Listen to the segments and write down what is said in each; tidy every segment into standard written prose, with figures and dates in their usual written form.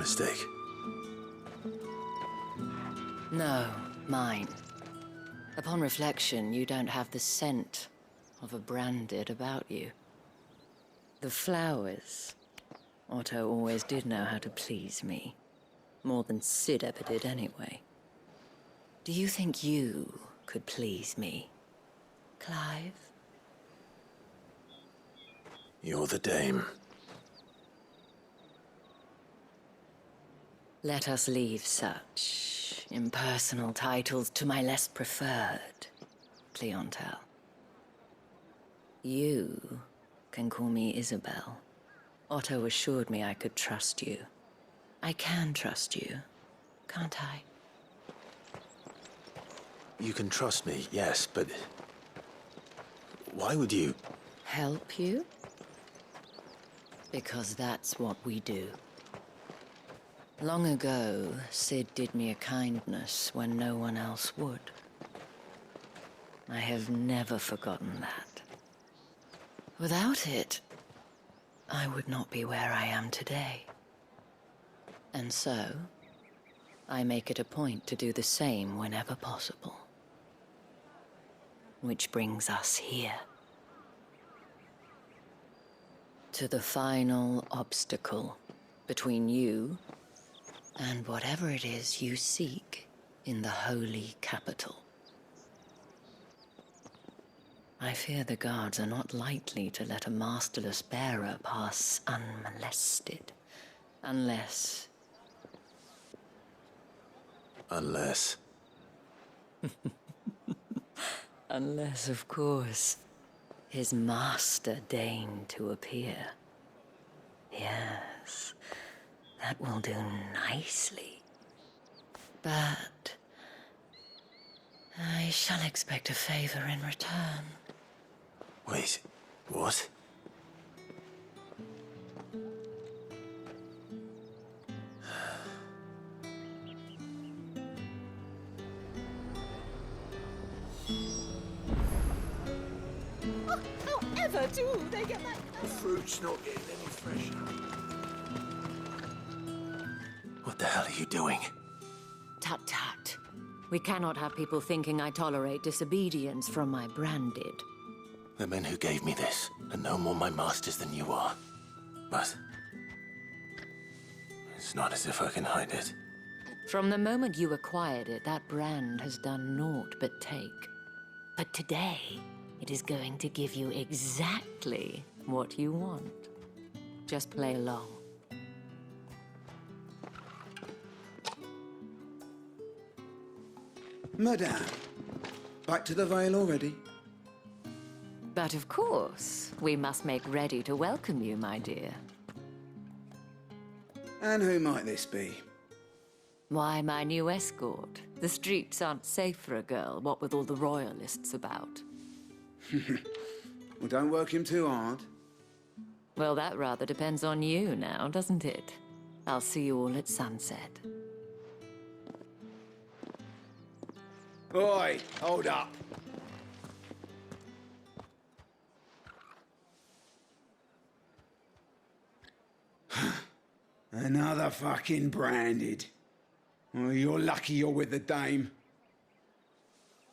Mistake. No, mine. Upon reflection, you don't have the scent of a branded about you. The flowers. Otto always did know how to please me. More than Sid ever did anyway. Do you think you could please me, Clive? You're the dame. Let us leave such impersonal titles to my less preferred clientele. You can call me Isabel. Otto assured me I could trust you. I can trust you, can't I? You can trust me, yes, but... why would you? Help you? Because that's what we do. Long ago, Sid did me a kindness when no one else would. I have never forgotten that. Without it, I would not be where I am today. And so, I make it a point to do the same whenever possible. Which brings us here. To the final obstacle between you and whatever it is you seek in the holy capital. I fear the guards are not likely to let a masterless bearer pass unmolested. Unless... Unless... Unless, of course, his master deigned to appear. Yes, that will do nicely. But... I shall expect a favor in return. Wait, what? However do they get that? The fruit's not getting any fresher. What the hell are you doing? Tut tut. We cannot have people thinking I tolerate disobedience from my branded. The men who gave me this are no more my masters than you are. But... it's not as if I can hide it. From the moment you acquired it, that brand has done naught but take. But today, it is going to give you exactly what you want. Just play along. Madame, back to the Vale already? But of course, we must make ready to welcome you, my dear. And who might this be? Why, my new escort. The streets aren't safe for a girl, what with all the royalists about. Well, don't work him too hard. Well, that rather depends on you now, doesn't it? I'll see you all at sunset. Oi, hold up. Another fucking branded. Well, you're lucky you're with the dame.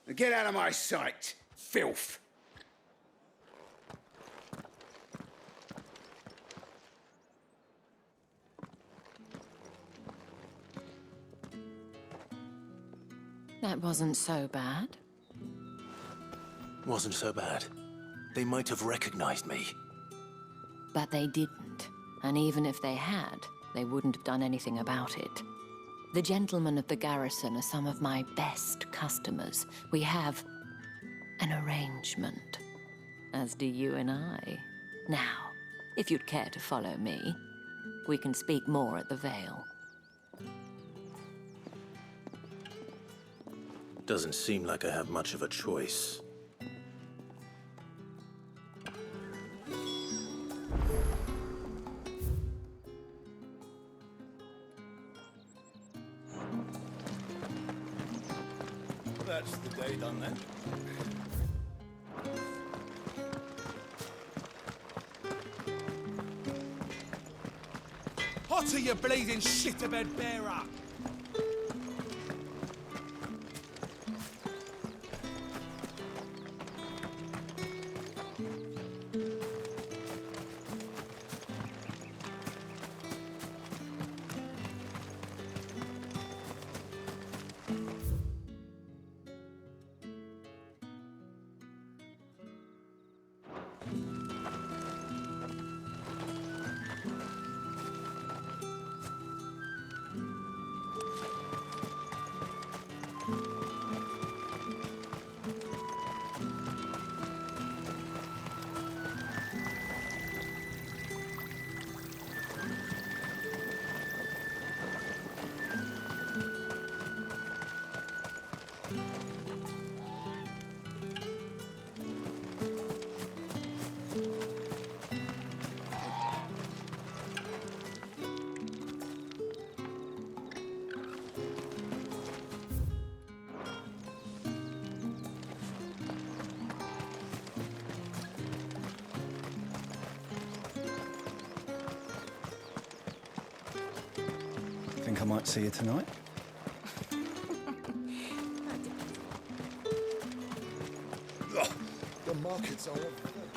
Now get out of my sight, filth. That wasn't so bad. Wasn't so bad. They might have recognized me. But they didn't. And even if they had, they wouldn't have done anything about it. The gentlemen of the garrison are some of my best customers. We have an arrangement, as do you and I. Now, if you'd care to follow me, we can speak more at the Vale. Doesn't seem like I have much of a choice. That's the day done then. Potter, you bleeding shit-a-bed bearer! Think I might see you tonight? The markets are over there.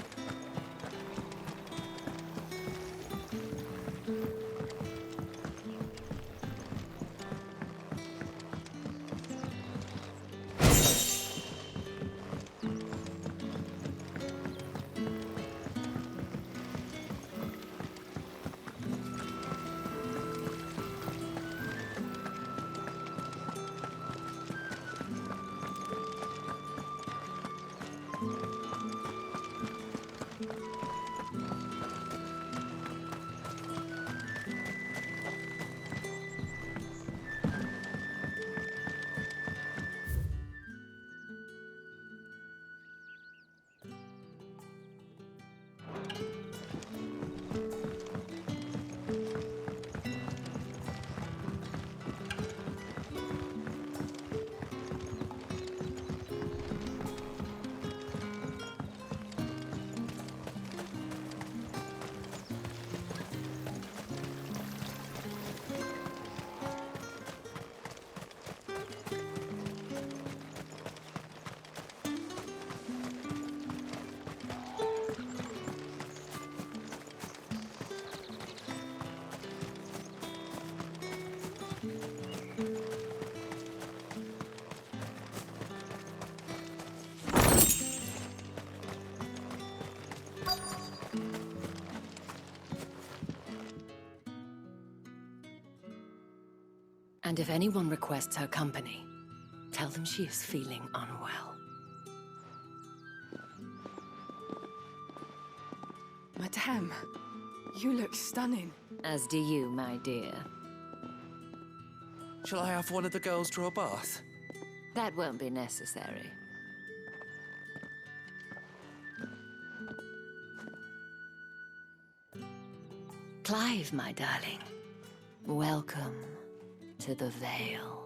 And if anyone requests her company, tell them she is feeling unwell. Madame, you look stunning. As do you, my dear. Shall I have one of the girls draw a bath? That won't be necessary. Clive, my darling. Welcome to the Vale.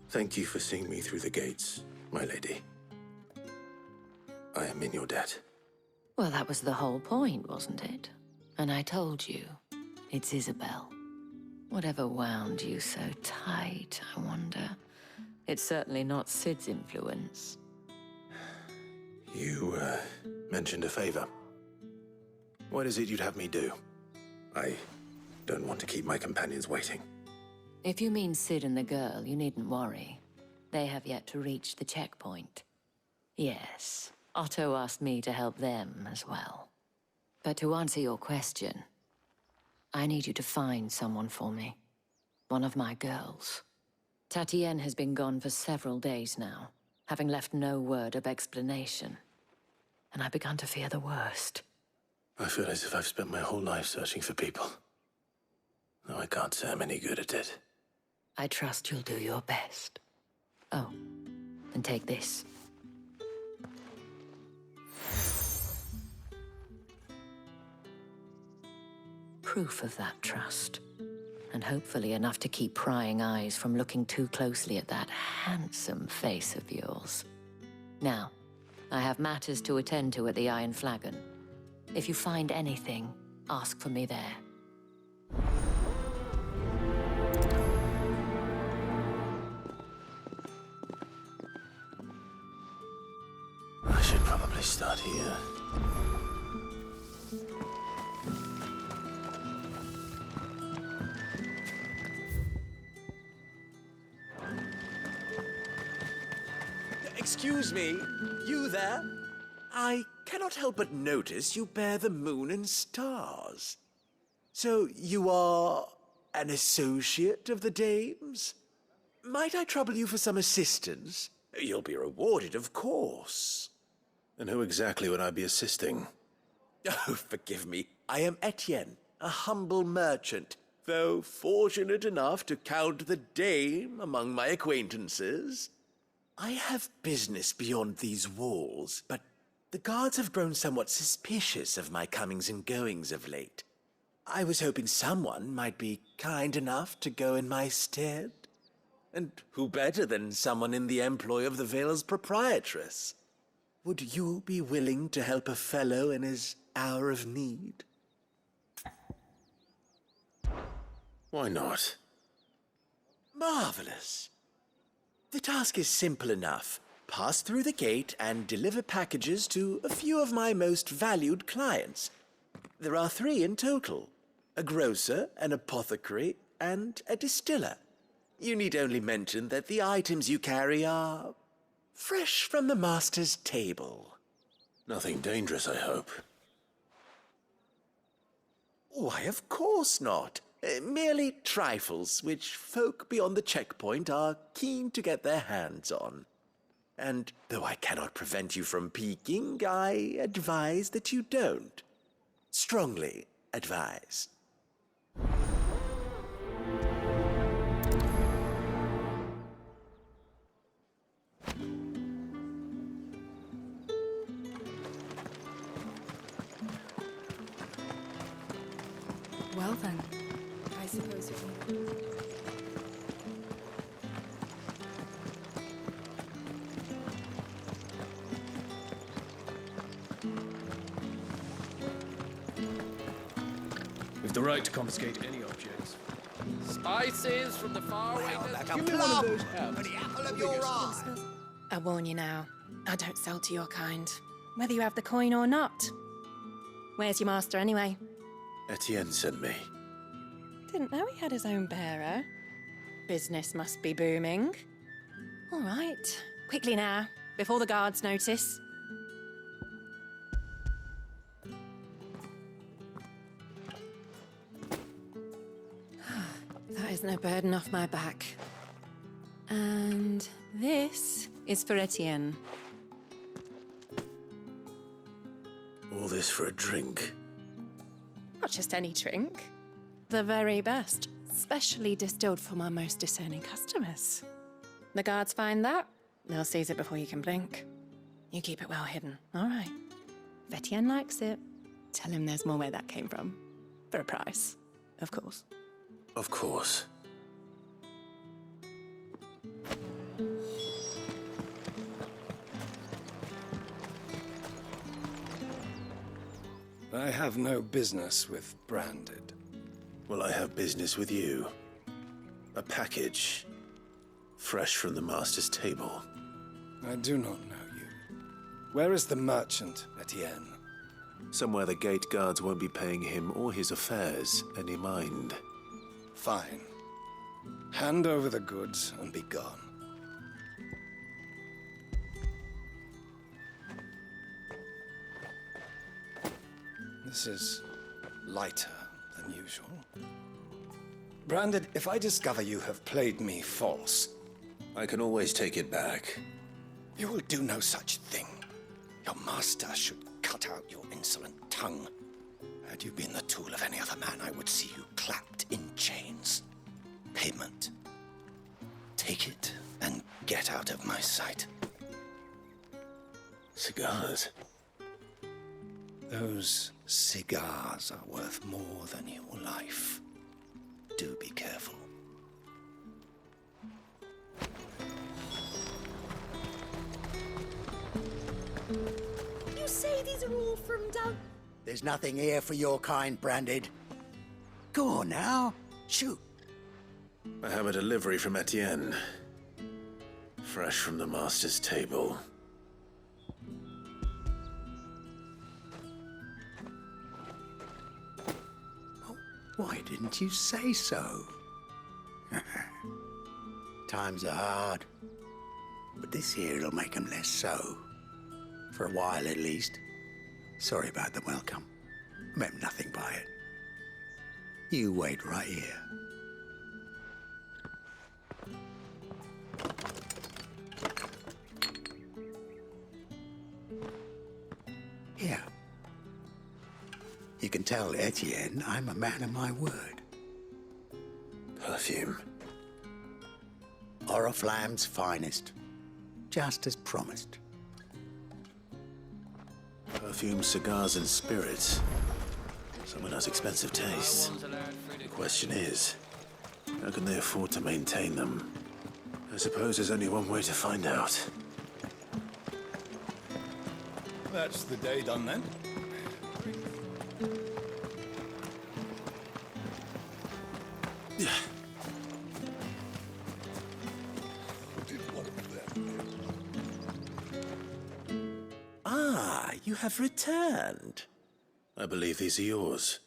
Thank you for seeing me through the gates, my lady. I am in your debt. Well, that was the whole point, wasn't it? And I told you, it's Isabel. Whatever wound you so tight, I wonder. It's certainly not Sid's influence. You, mentioned a favor. What is it you'd have me do? I don't want to keep my companions waiting. If you mean Sid and the girl, you needn't worry. They have yet to reach the checkpoint. Yes, Otto asked me to help them as well. But to answer your question, I need you to find someone for me. One of my girls. Tatienne has been gone for several days now, having left no word of explanation. And I've begun to fear the worst. I feel as if I've spent my whole life searching for people. Though I can't say I'm any good at it. I trust you'll do your best. Oh, and take this. Proof of that trust. and hopefully enough to keep prying eyes from looking too closely at that handsome face of yours. Now, I have matters to attend to at the Iron Flagon. If you find anything, ask for me there. I should probably start here. Excuse me, you there? I cannot help but notice you bear the moon and stars. So you are an associate of the dames? Might I trouble you for some assistance? You'll be rewarded, of course. And who exactly would I be assisting? Oh, forgive me. I am Etienne, a humble merchant, though fortunate enough to count the dame among my acquaintances. I have business beyond these walls, but the guards have grown somewhat suspicious of my comings and goings of late. I was hoping someone might be kind enough to go in my stead. And who better than someone in the employ of the Vale's proprietress? Would you be willing to help a fellow in his hour of need? Why not? Marvelous. The task is simple enough. Pass through the gate and deliver packages to a few of my most valued clients. There are 3 in total: a grocer, an apothecary, and a distiller. You need only mention that the items you carry are fresh from the master's table. Nothing dangerous, I hope. Why, of course not. Merely trifles which folk beyond the checkpoint are keen to get their hands on. And though I cannot prevent you from peeking, I advise that you don't. Strongly advise. Well then, I suppose you will. We've the right to confiscate any objects. Spices from the faraway desert. Give me one of those herbs. I warn you now, I don't sell to your kind, whether you have the coin or not. Where's your master anyway? Etienne sent me. Didn't know he had his own bearer. Business must be booming. All right, quickly now, before the guards notice. That is no burden off my back. And this is for Etienne. All this for a drink? Not just any drink. The very best, specially distilled for my most discerning customers. The guards find that, they'll seize it before you can blink. You keep it well hidden, all right? If Etienne likes it, tell him there's more where that came from. For a price, of course. Of course. I have no business with Branded. Well, I have business with you. A package. Fresh from the master's table. I do not know you. Where is the merchant, Etienne? Somewhere the gate guards won't be paying him or his affairs any mind. Fine. Hand over the goods and be gone. This is lighter than usual. Branded, if I discover you have played me false... I can always take it back. You will do no such thing. Your master should cut out your insolent tongue. Had you been the tool of any other man, I would see you clapped in chains. Payment. Take it and get out of my sight. Cigars. Those cigars are worth more than your life. do be careful. You say these are all from down... There's nothing here for your kind, Branded. Go on now, shoot. I have a delivery from Etienne. Fresh from the master's table. Why didn't you say so? Times are hard, but this here'll make 'em less so. For a while, at least. Sorry about the welcome. Meant nothing by it. You wait right here. Here. You can tell Etienne I'm a man of my word. Perfume. Oriflamme's finest. Just as promised. Perfume, cigars, and spirits. Someone has expensive tastes. The question is, how can they afford to maintain them? I suppose there's only one way to find out. That's the day done then. Ah, you have returned. I believe these are yours.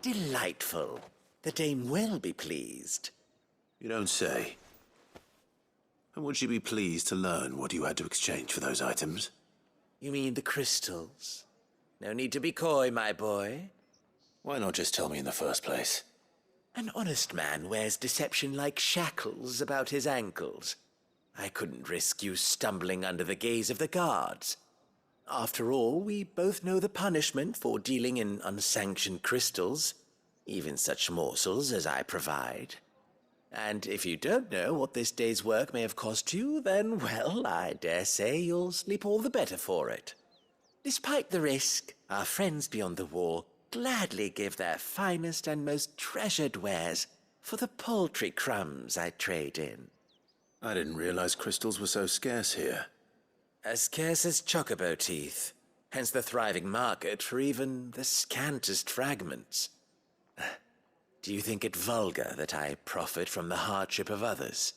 Delightful. The dame will be pleased. You don't say. And would she be pleased to learn what you had to exchange for those items? You mean the crystals? No need to be coy, my boy. Why not just tell me in the first place? An honest man wears deception like shackles about his ankles. I couldn't risk you stumbling under the gaze of the guards. After all, we both know the punishment for dealing in unsanctioned crystals, even such morsels as I provide. And if you don't know what this day's work may have cost you, then, well, I dare say you'll sleep all the better for it. Despite the risk, our friends beyond the wall gladly give their finest and most treasured wares for the paltry crumbs I trade in. I didn't realize crystals were so scarce here. As scarce as chocobo teeth, hence the thriving market for even the scantest fragments. Do you think it vulgar that I profit from the hardship of others?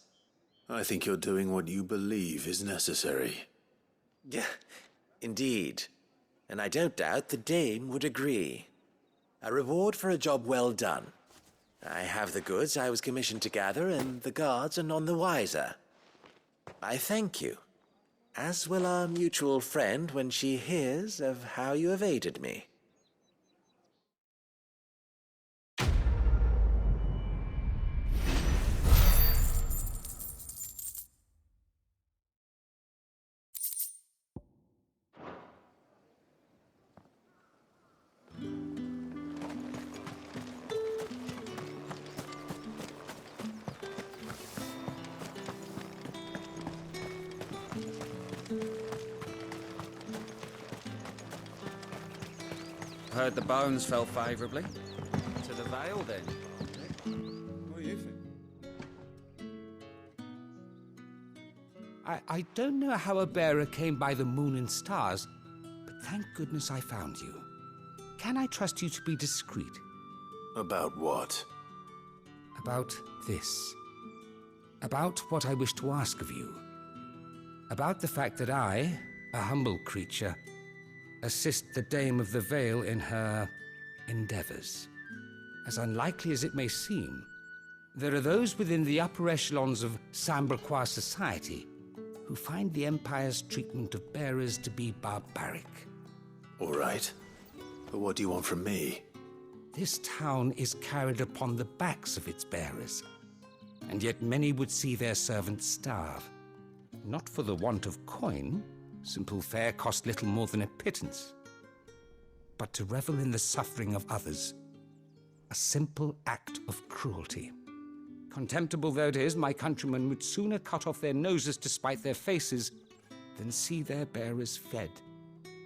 I think you're doing what you believe is necessary. Yeah, indeed. And I don't doubt the dame would agree. A reward for a job well done. I have the goods I was commissioned to gather, and the guards are none the wiser. I thank you, as will our mutual friend when she hears of how you have aided me. Heard the bones fell favourably. To the Vale, then. What do you think? I don't know how a bearer came by the moon and stars, but thank goodness I found you. Can I trust you to be discreet? About what? About this. About what I wish to ask of you. About the fact that I, a humble creature, assist the Dame of the Vale in her endeavors. As unlikely as it may seem, there are those within the upper echelons of Samberquois society who find the Empire's treatment of bearers to be barbaric. All right. But what do you want from me? This town is carried upon the backs of its bearers, and yet many would see their servants starve. Not for the want of coin. Simple fare cost little more than a pittance. But to revel in the suffering of others, a simple act of cruelty. Contemptible though it is, my countrymen would sooner cut off their noses to spite their faces than see their bearers fed.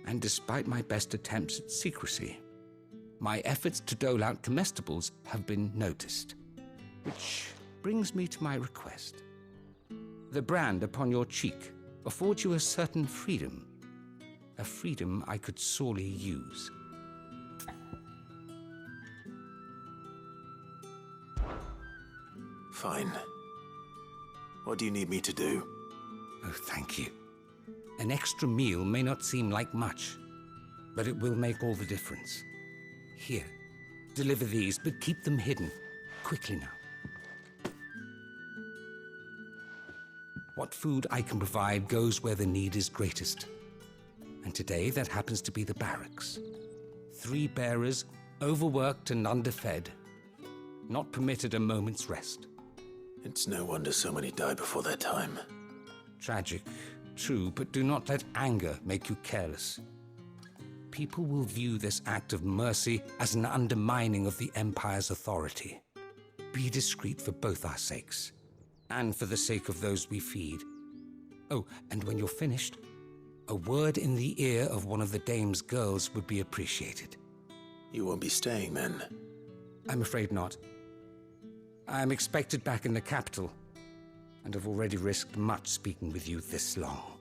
And despite my best attempts at secrecy, my efforts to dole out comestibles have been noticed. Which brings me to my request. The brand upon your cheek affords you a certain freedom. A freedom I could sorely use. Fine. What do you need me to do? Oh, thank you. An extra meal may not seem like much, but it will make all the difference. Here, deliver these, but keep them hidden. Quickly now. What food I can provide goes where the need is greatest. And today, that happens to be the barracks. 3 bearers, overworked and underfed, not permitted a moment's rest. It's no wonder so many die before their time. Tragic, true, but do not let anger make you careless. People will view this act of mercy as an undermining of the Empire's authority. Be discreet for both our sakes, and for the sake of those we feed. Oh, and when you're finished, a word in the ear of one of the dame's girls would be appreciated. You won't be staying then? I'm afraid not. I'm expected back in the capital, and have already risked much speaking with you this long.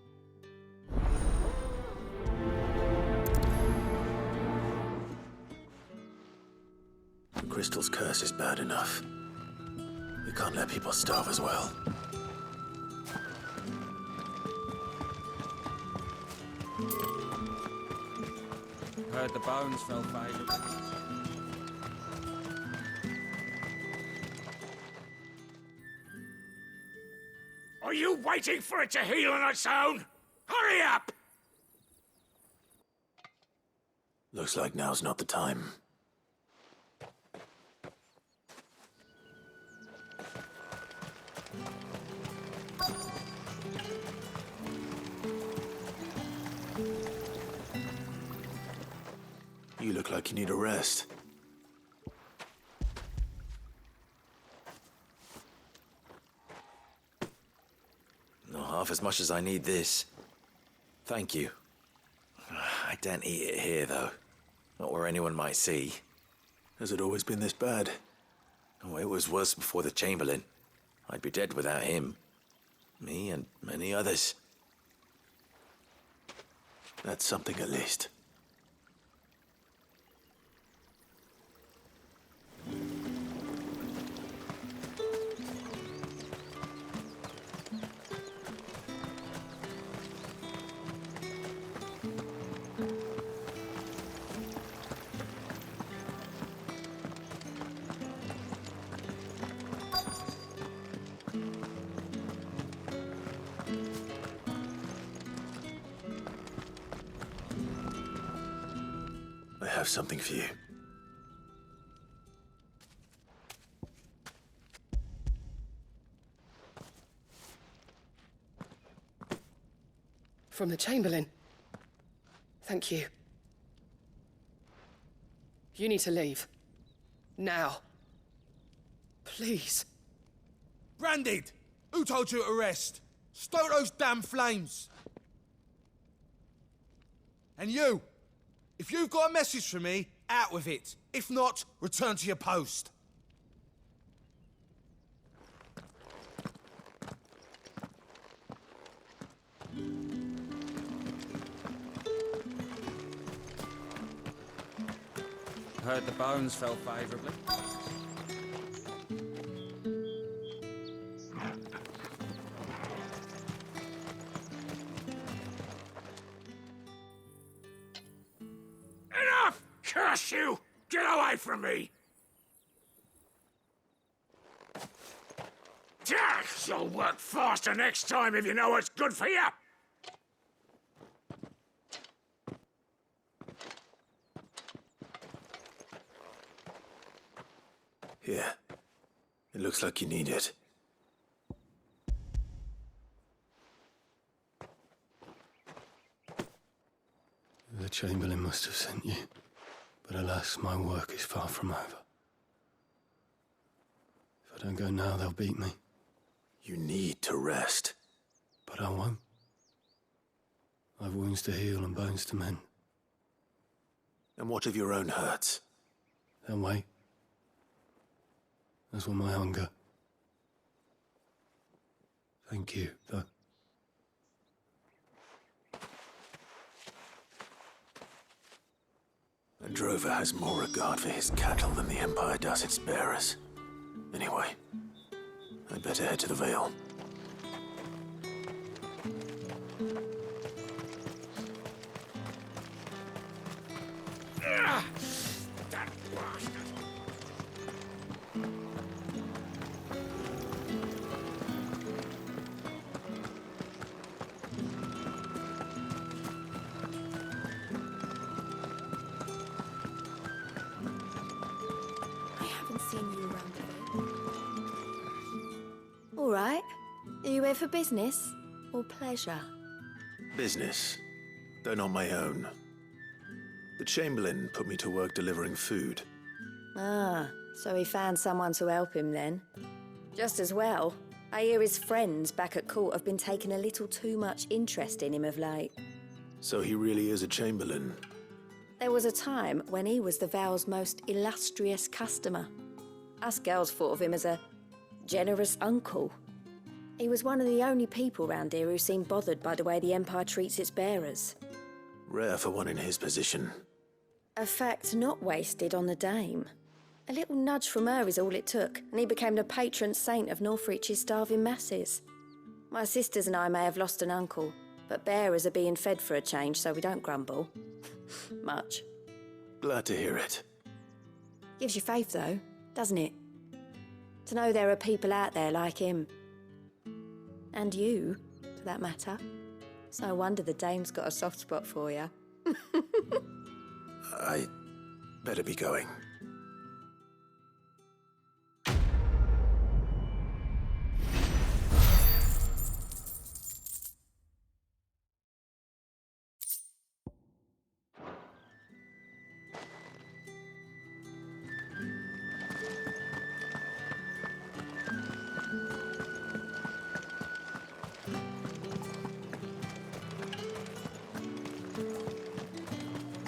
The crystal's curse is bad enough. We can't let people starve as well. Heard the bones fell favorably. Are you waiting for it to heal on its own? Hurry up! Looks like now's not the time. You look like you need a rest. Not half as much as I need this. Thank you. I daren't eat it here, though. Not where anyone might see. Has it always been this bad? Oh, it was worse before the Chamberlain. I'd be dead without him. Me and many others. That's something at least. I have something for you. From the Chamberlain. Thank you. You need to leave. Now. Please. Branded! Who told you to rest? Stoke those damn flames! And you! If you've got a message for me, out with it. If not, return to your post. Heard the bones fell favorably. Enough! Curse you! Get away from me! You'll work faster next time if you know what's good for you! Here. It looks like you need it. The Chamberlain must have sent you, but alas, my work is far from over. If I don't go now, they'll beat me. You need to rest. But I won't. I've wounds to heal and bones to mend. And what of your own hurts? They'll wait. As will my hunger. Thank you, though. A drover has more regard for his cattle than the Empire does its bearers. Anyway, I'd better head to the Vale. I haven't seen you around today. All right. Are you here for business or pleasure? Business, though not my own. The Chamberlain put me to work delivering food. Ah, so he found someone to help him then. Just as well. I hear his friends back at court have been taking a little too much interest in him of late. So he really is a Chamberlain. There was a time when he was the Vale's most illustrious customer. Us girls thought of him as a generous uncle. He was one of the only people round here who seemed bothered by the way the Empire treats its bearers. Rare for one in his position. A fact not wasted on the Dame. A little nudge from her is all it took, and he became the patron saint of Northreach's starving masses. My sisters and I may have lost an uncle, but bearers are being fed for a change, so we don't grumble. Much. Glad to hear it. Gives you faith, though, doesn't it? To know there are people out there like him. And you, for that matter. It's no wonder the Dame's got a soft spot for you. I better be going.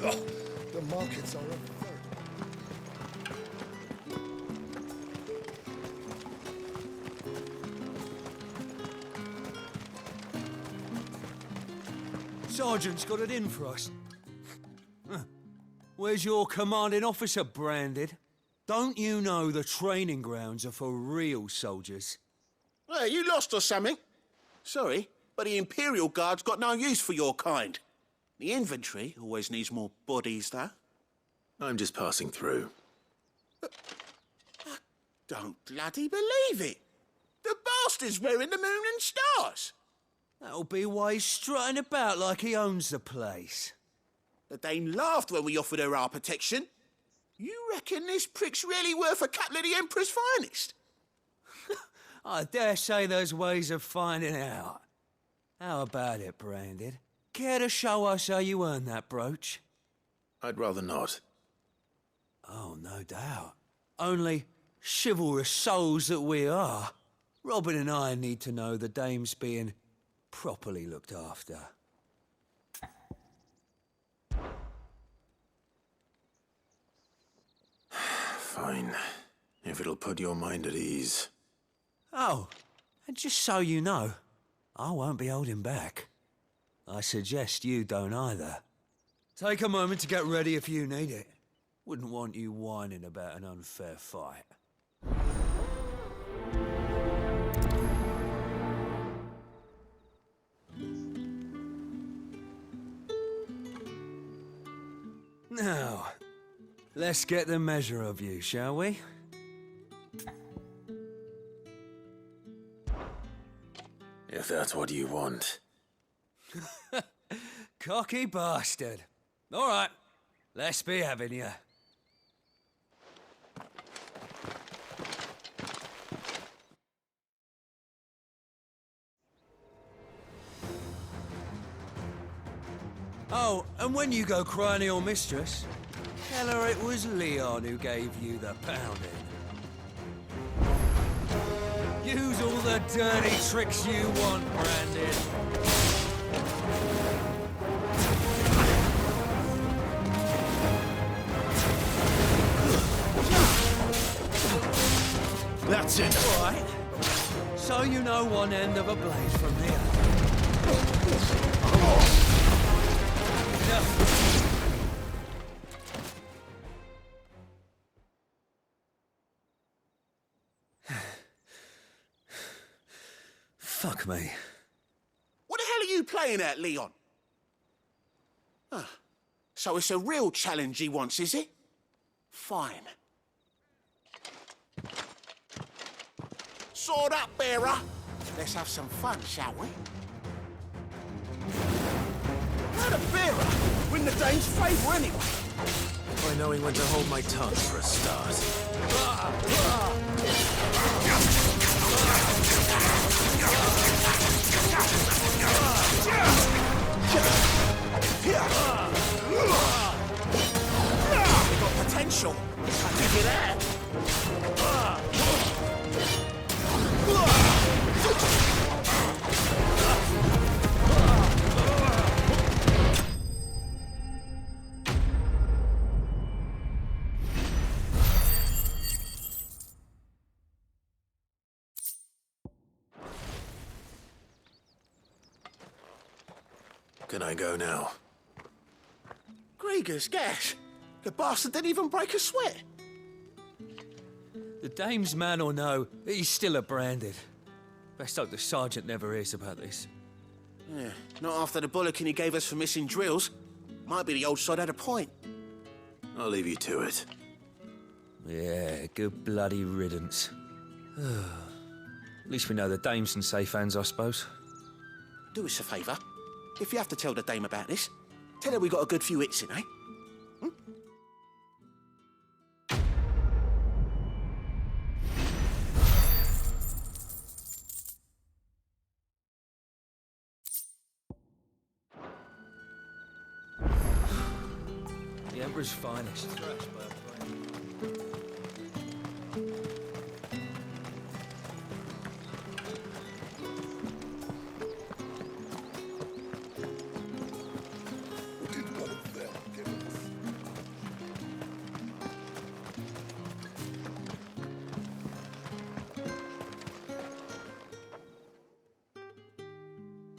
Oh, the markets are up. Sergeant's got it in for us. Where's your commanding officer branded? Don't you know the training grounds are for real soldiers? Well, you lost or something? Sorry, but the Imperial Guard's got no use for your kind. The infantry always needs more bodies, though. I'm just passing through. I don't bloody believe it. The bastard's wearing the moon and stars. That'll be why he's strutting about like he owns the place. The Dane laughed when we offered her our protection. You reckon this prick's really worth a couple of the Emperor's finest? I dare say there's ways of finding out. How about it, Branded? Care to show us how you earned that brooch? I'd rather not. Oh, no doubt. Only chivalrous souls that we are, Robin and I need to know the Dame's being properly looked after. Fine. If it'll put your mind at ease. Oh, and just so you know, I won't be holding back. I suggest you don't either. Take a moment to get ready if you need it. Wouldn't want you whining about an unfair fight. Now, let's get the measure of you, shall we? If that's what you want. Cocky bastard. All right, let's be having you. Oh, and when you go crying to your mistress, tell her it was Leon who gave you the pounding. Use all the dirty tricks you want, Brandon. That's it. All right. So you know one end of a blade from the other. Fuck me. What the hell are you playing at, Leon? Ah, so it's a real challenge he wants, is it? Fine. Sword up, bearer. Let's have some fun, shall we? How the bearer win the Dane's favour anyway? By knowing when to hold my tongue for a start. We've got potential. I give you that. Can I go now? Gregor's gas. The bastard didn't even break a sweat. The dame's man or no, he's still a branded. Best hope the sergeant never hears about this. Yeah, not after the bollocking he gave us for missing drills. Might be the old sod had a point. I'll leave you to it. Yeah, good bloody riddance. At least we know the dame's in safe hands, I suppose. Do us a favour. If you have to tell the dame about this, tell her we got a good few hits in, eh? The Emperor's finest.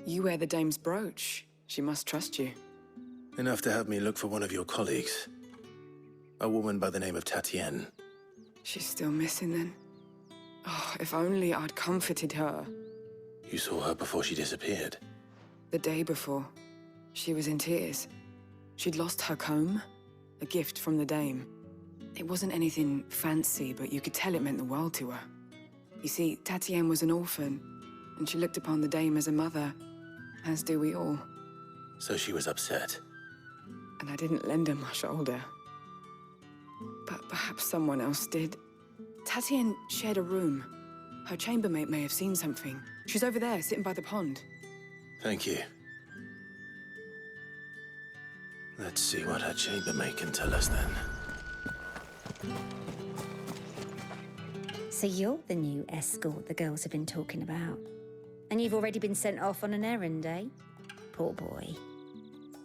You wear the dame's brooch. She must trust you. Enough to have me look for one of your colleagues. A woman by the name of Tatienne. She's still missing then. Oh, if only I'd comforted her. You saw her before she disappeared. The day before, she was in tears. She'd lost her comb, a gift from the dame. It wasn't anything fancy, but you could tell it meant the world to her. You see, Tatienne was an orphan, and she looked upon the dame as a mother, as do we all. So she was upset. And I didn't lend her my shoulder. But perhaps someone else did. Tatienne shared a room. Her chambermaid may have seen something. She's over there, sitting by the pond. Thank you. Let's see what her chambermaid can tell us then. So you're the new escort the girls have been talking about. And you've already been sent off on an errand, eh? Poor boy.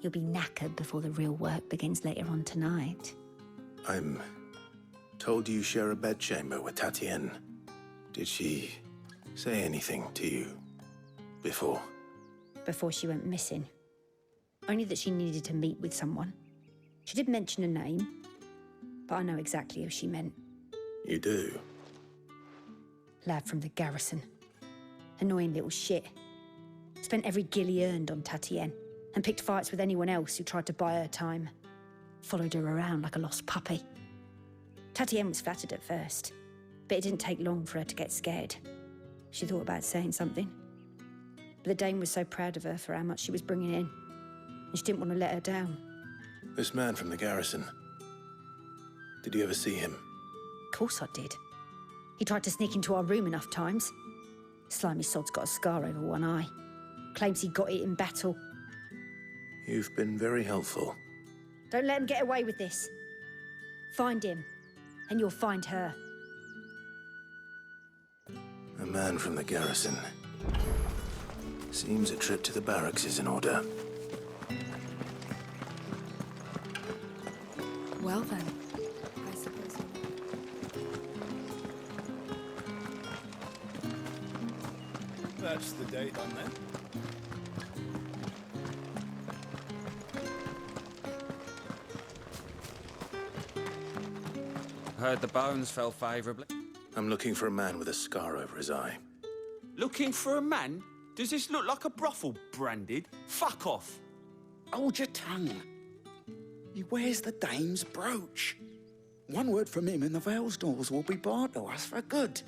You'll be knackered before the real work begins later on tonight. I'm told you share a bedchamber with Tatienne. Did she say anything to you before? Before she went missing. Only that she needed to meet with someone. She did mention a name, but I know exactly who she meant. You do? Lad from the garrison. Annoying little shit. Spent every gil he earned on Tatienne, and picked fights with anyone else who tried to buy her time. Followed her around like a lost puppy. Tatienne was flattered at first, but it didn't take long for her to get scared. She thought about saying something. But the dame was so proud of her for how much she was bringing in, and she didn't want to let her down. This man from the garrison. Did you ever see him? Of course I did. He tried to sneak into our room enough times. Slimy sod's got a scar over one eye. Claims he got it in battle. You've been very helpful. Don't let him get away with this. Find him, and you'll find her. A man from the garrison. Seems a trip to the barracks is in order. Well then, I suppose. That's the day done then. Heard the bones fell favourably. I'm looking for a man with a scar over his eye. Looking for a man? Does this look like a brothel, Branded? Fuck off. Hold your tongue. He wears the dame's brooch. One word from him and the Vale's doors will be barred to us for good.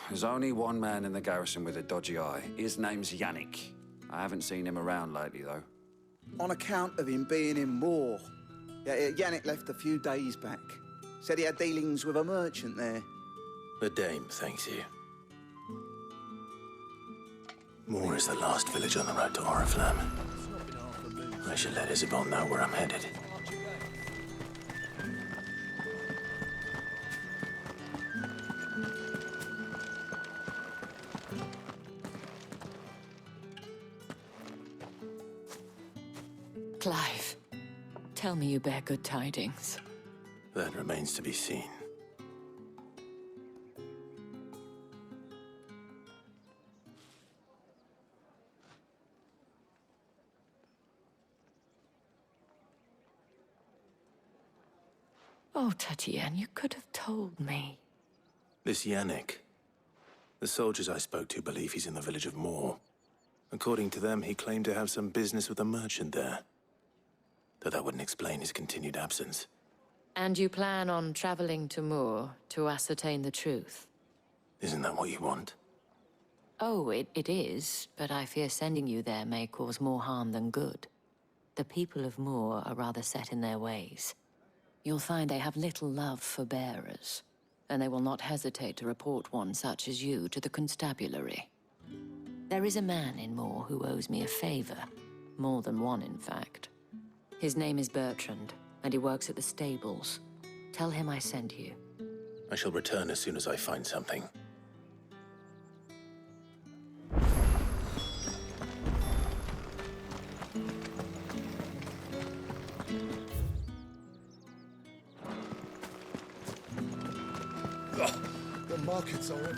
There's only one man in the garrison with a dodgy eye. His name's Yannick. I haven't seen him around lately, though. On account of him being in war. Yeah, Yannick left a few days back. Said he had dealings with a merchant there. The dame thanks you. Moor is the last village on the road to Oriflamme. I should let Isabel know where I'm headed. Clive, tell me you bear good tidings. That remains to be seen. Oh, Tatienne, you could have told me. This Yannick. The soldiers I spoke to believe he's in the village of Moor. According to them, he claimed to have some business with a merchant there. Though that wouldn't explain his continued absence. And you plan on traveling to Moor to ascertain the truth? Isn't that what you want? Oh, it is, but I fear sending you there may cause more harm than good. The people of Moor are rather set in their ways. You'll find they have little love for bearers, and they will not hesitate to report one such as you to the constabulary. There is a man in Moor who owes me a favor. More than one, in fact. His name is Bertrand, and he works at the stables. Tell him I sent you. I shall return as soon as I find something. The markets are in.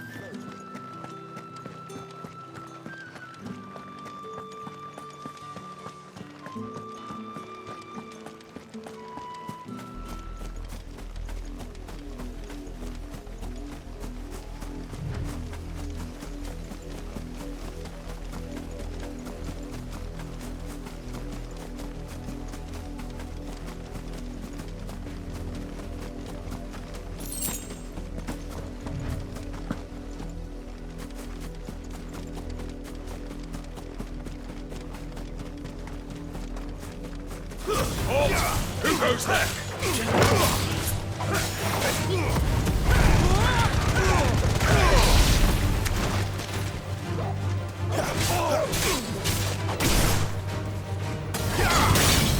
Who goes there?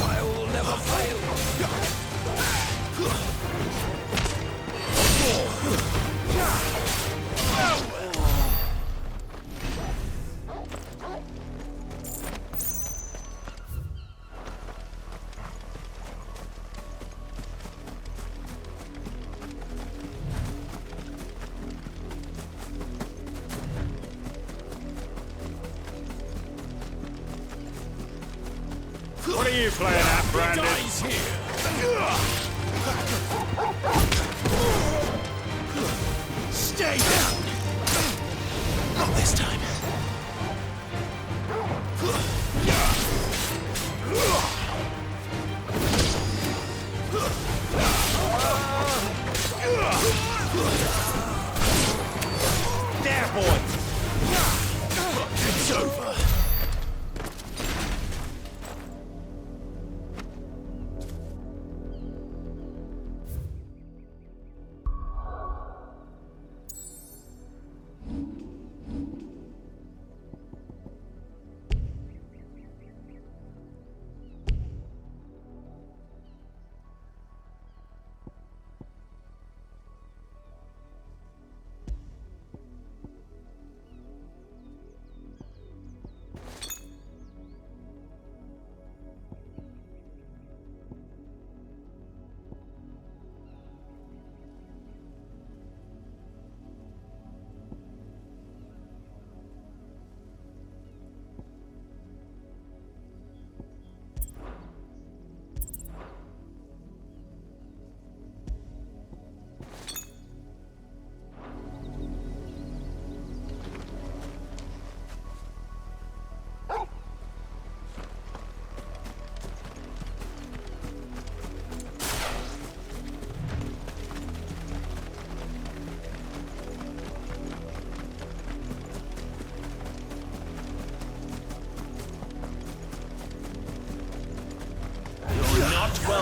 I will never fail. What are you playing at, Brandon? Stay down! Not this time. There, boy! It's over.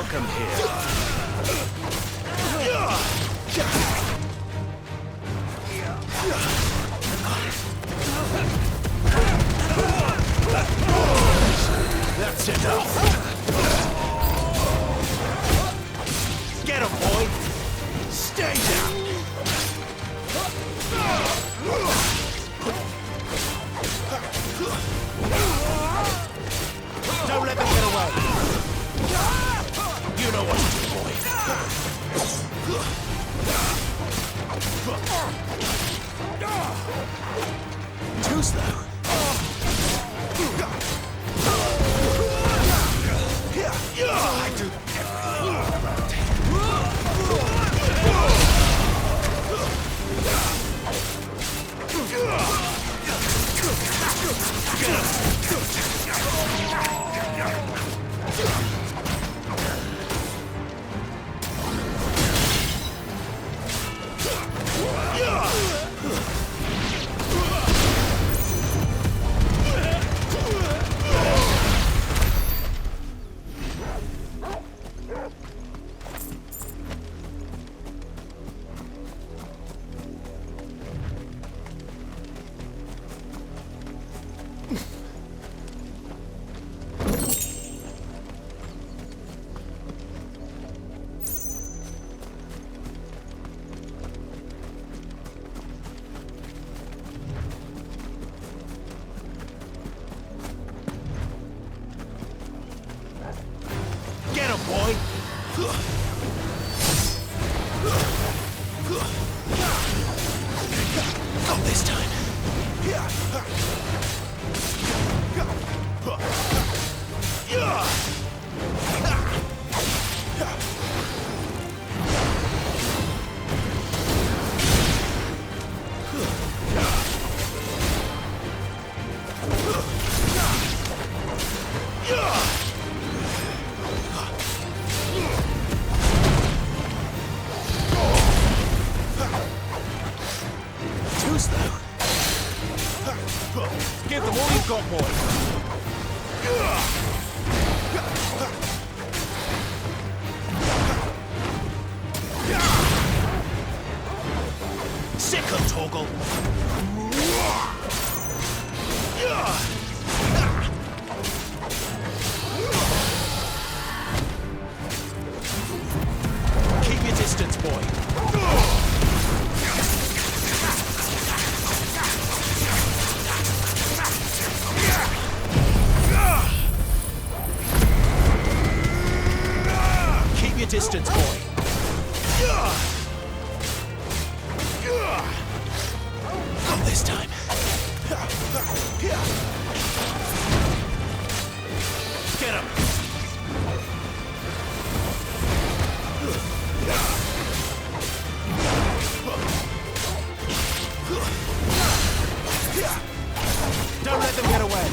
welcome That's enough. Get him, boy. Stay down. Don't let them get away. You know what to do, boy. Too slow. I do everything around Get him, boy! Not this time. Too slow. Give them all you've got, boy. Sick of Torgal. Keep your distance, boy. Keep your distance, boy. Not this time. Get him. Don't let them get away.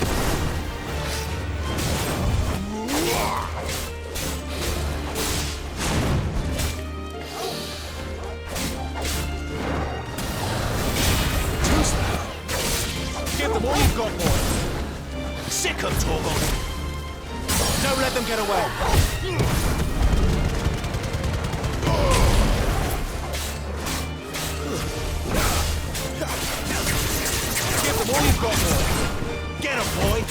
Too slow. Give them all you've got, boy. Sick of Torgal. Don't let them get away. Give them all you've got, boy. Get him, boy.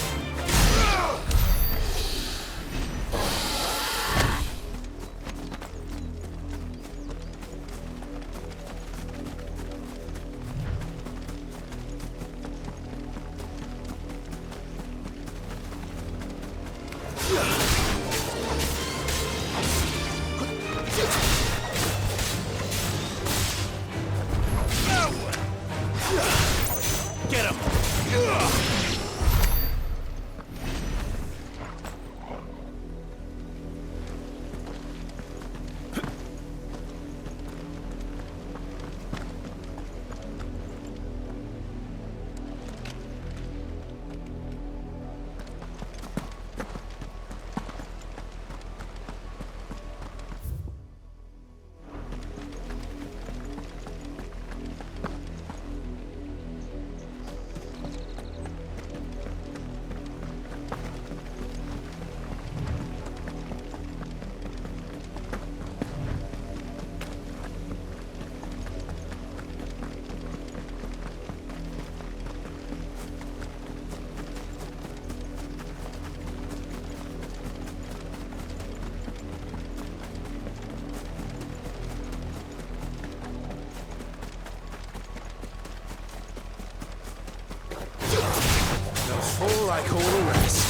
like all the rest.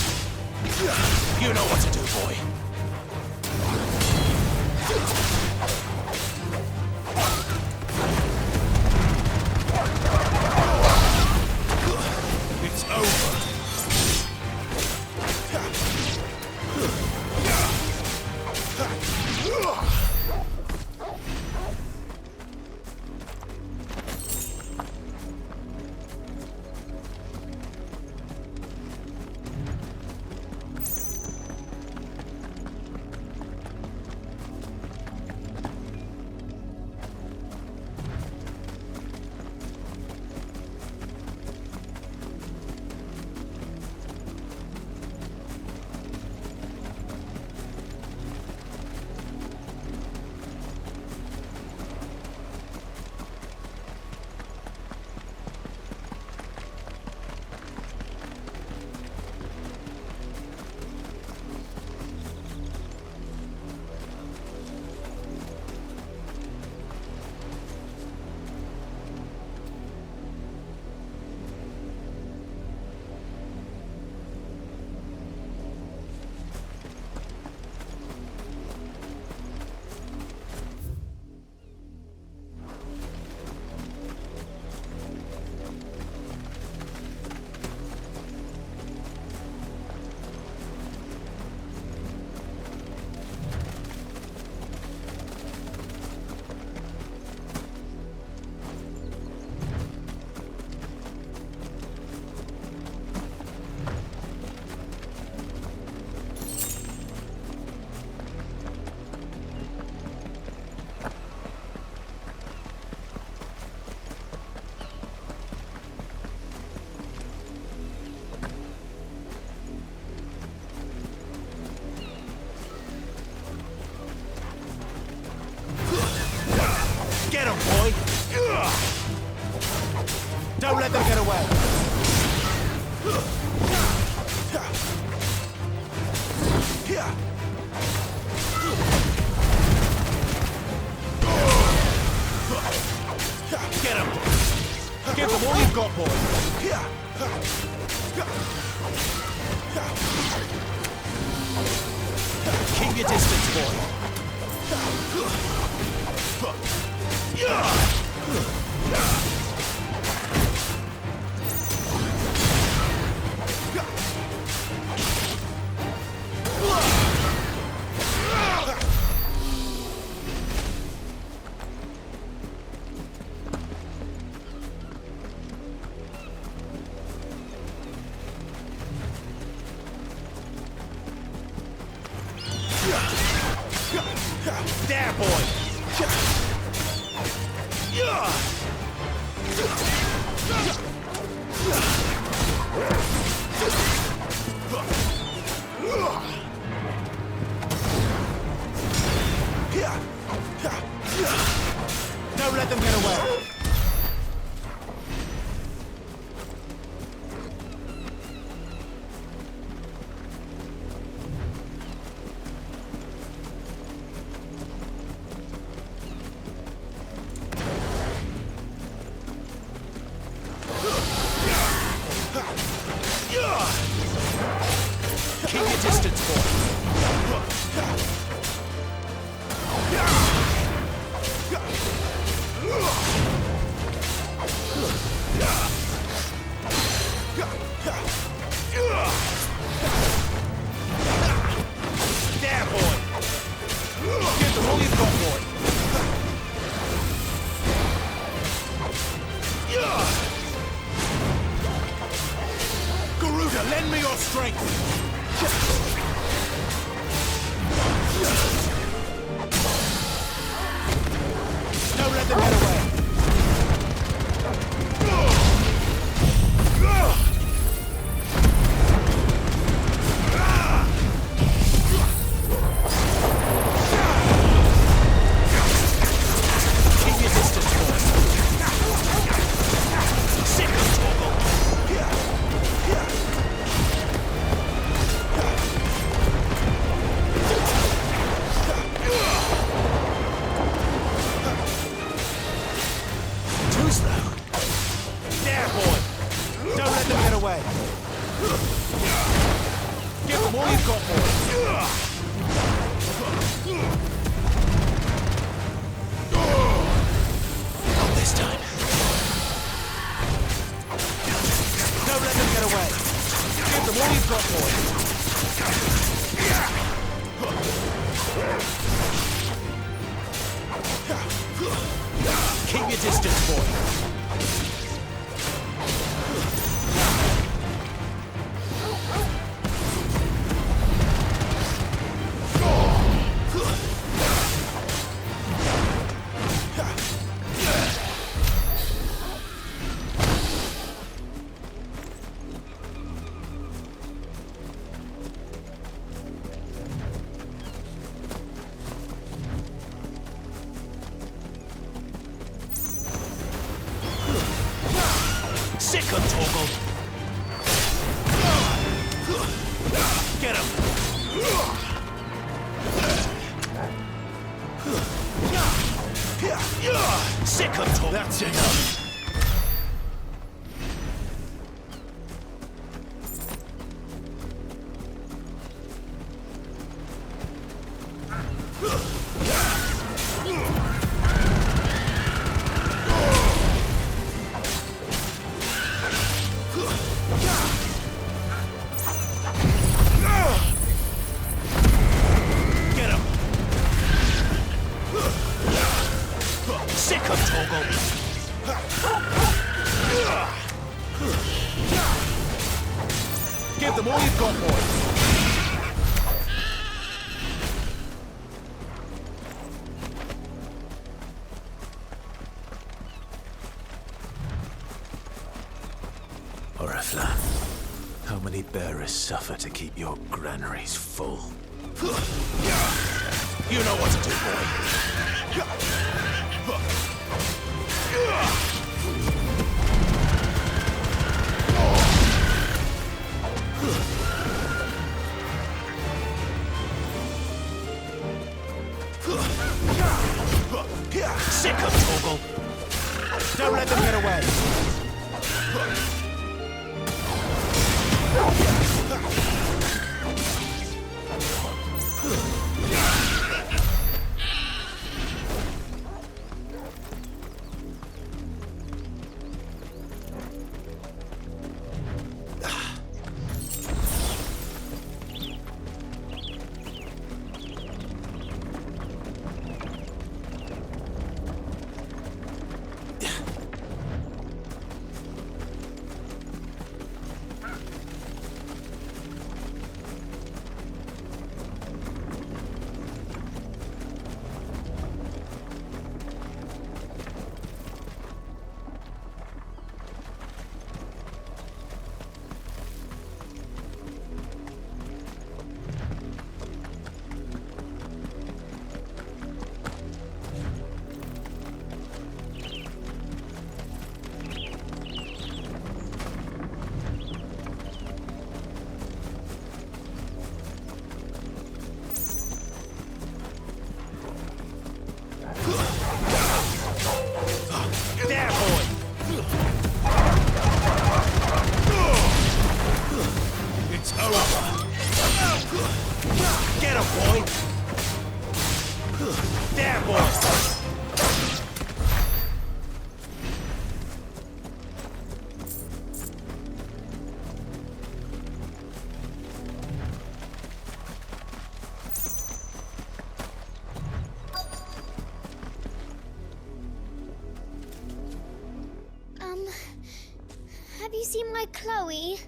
You know what to do, boy. It's over. Get him, boy! Don't let them get away! Get him! Give them all you've got, boy! Keep your distance, boy! There, boy! Don't let them get away! Keep your distance, boy. There, boy. Give them all you've got, boy. Garuda, lend me your strength. Don't let them get away. Keep your distance, boy. Sick of trouble. Resistance, boy. Sick of Torgal! Get him! Sick of Torgal! That's enough! Sick of Torgal! Give them all you've got, boys! Orifla, how many bearers suffer to keep your granaries full? You know what to do, boy! Sick of Torgal! Don't let them get away! There, boy! It's over! Get him, boy! There, boy! Have you seen my Chloe?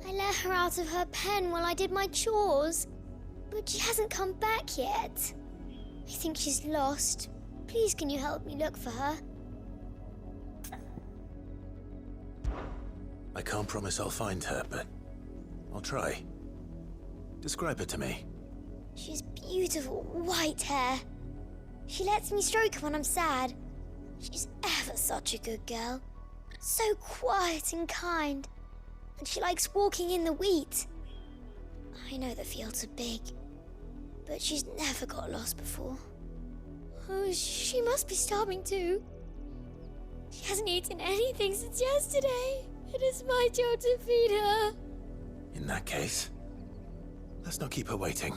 I let her out of her pen while I did my chores, but she hasn't come back yet. I think she's lost. Please, can you help me look for her? I can't promise I'll find her, but I'll try. Describe her to me. She's beautiful white hair. She lets me stroke her when I'm sad. She's ever such a good girl. So quiet and kind. And she likes walking in the wheat. I know the fields are big, but she's never got lost before. Oh, she must be starving too. She hasn't eaten anything since yesterday. It is my job to feed her. In that case, let's not keep her waiting.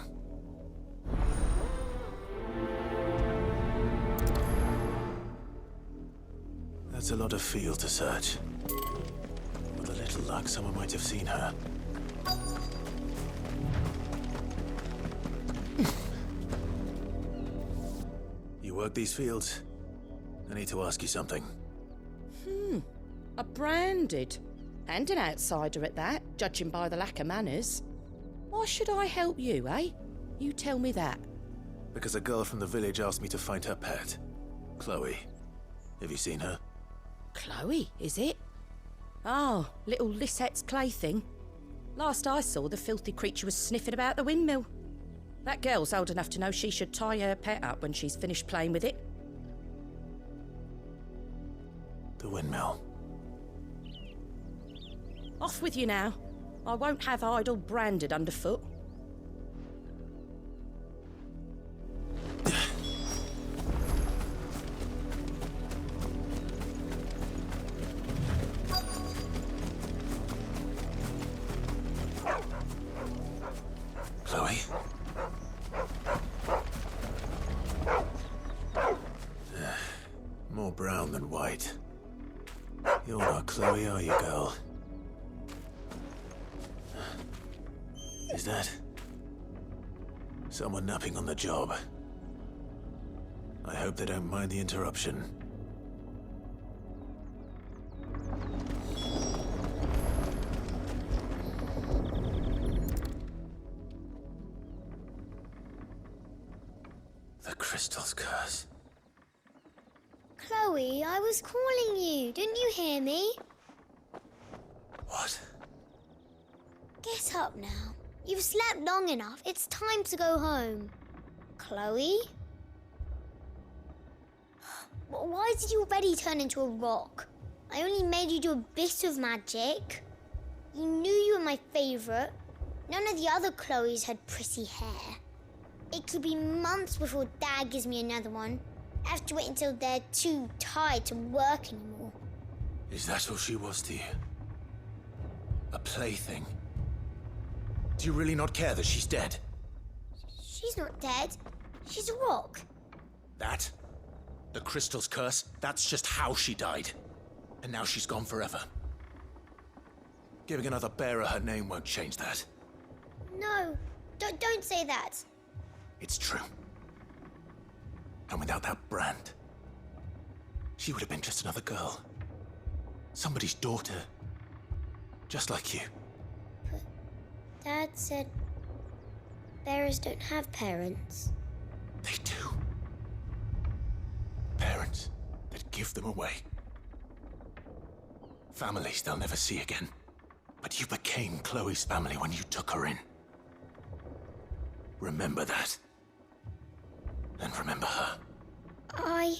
That's a lot of field to search. With a little luck, someone might have seen her. You work these fields? I need to ask you something. A branded. And an outsider at that, judging by the lack of manners. Why should I help you, eh? You tell me that. Because a girl from the village asked me to find her pet. Chloe. Have you seen her? Chloe, is it? Oh, little Lisette's plaything. Last I saw, the filthy creature was sniffing about the windmill. That girl's old enough to know she should tie her pet up when she's finished playing with it. The windmill. Off with you now. I won't have idle branded underfoot. Chloe? More brown than white. You're not Chloe, are you, girl? Is that someone napping on the job? I hope they don't mind the interruption. The crystal's curse. Chloe, I was calling you. Didn't you hear me? What? Get up now. You've slept long enough. It's time to go home. Chloe? Why did you already turn into a rock? I only made you do a bit of magic. You knew you were my favourite. None of the other Chloes had pretty hair. It could be months before Dad gives me another one. I have to wait until they're too tired to work anymore. Is that all she was to you? A plaything? Do you really not care that she's dead? She's not dead. She's a rock. That? The crystal's curse? That's just how she died. And now she's gone forever. Giving another bearer her name won't change that. No, don't say that. It's true. And without that brand, she would have been just another girl. Somebody's daughter. Just like you. But Dad said bearers don't have parents. They do. Parents that give them away. Families they'll never see again. But you became Chloe's family when you took her in. Remember that. And remember her. I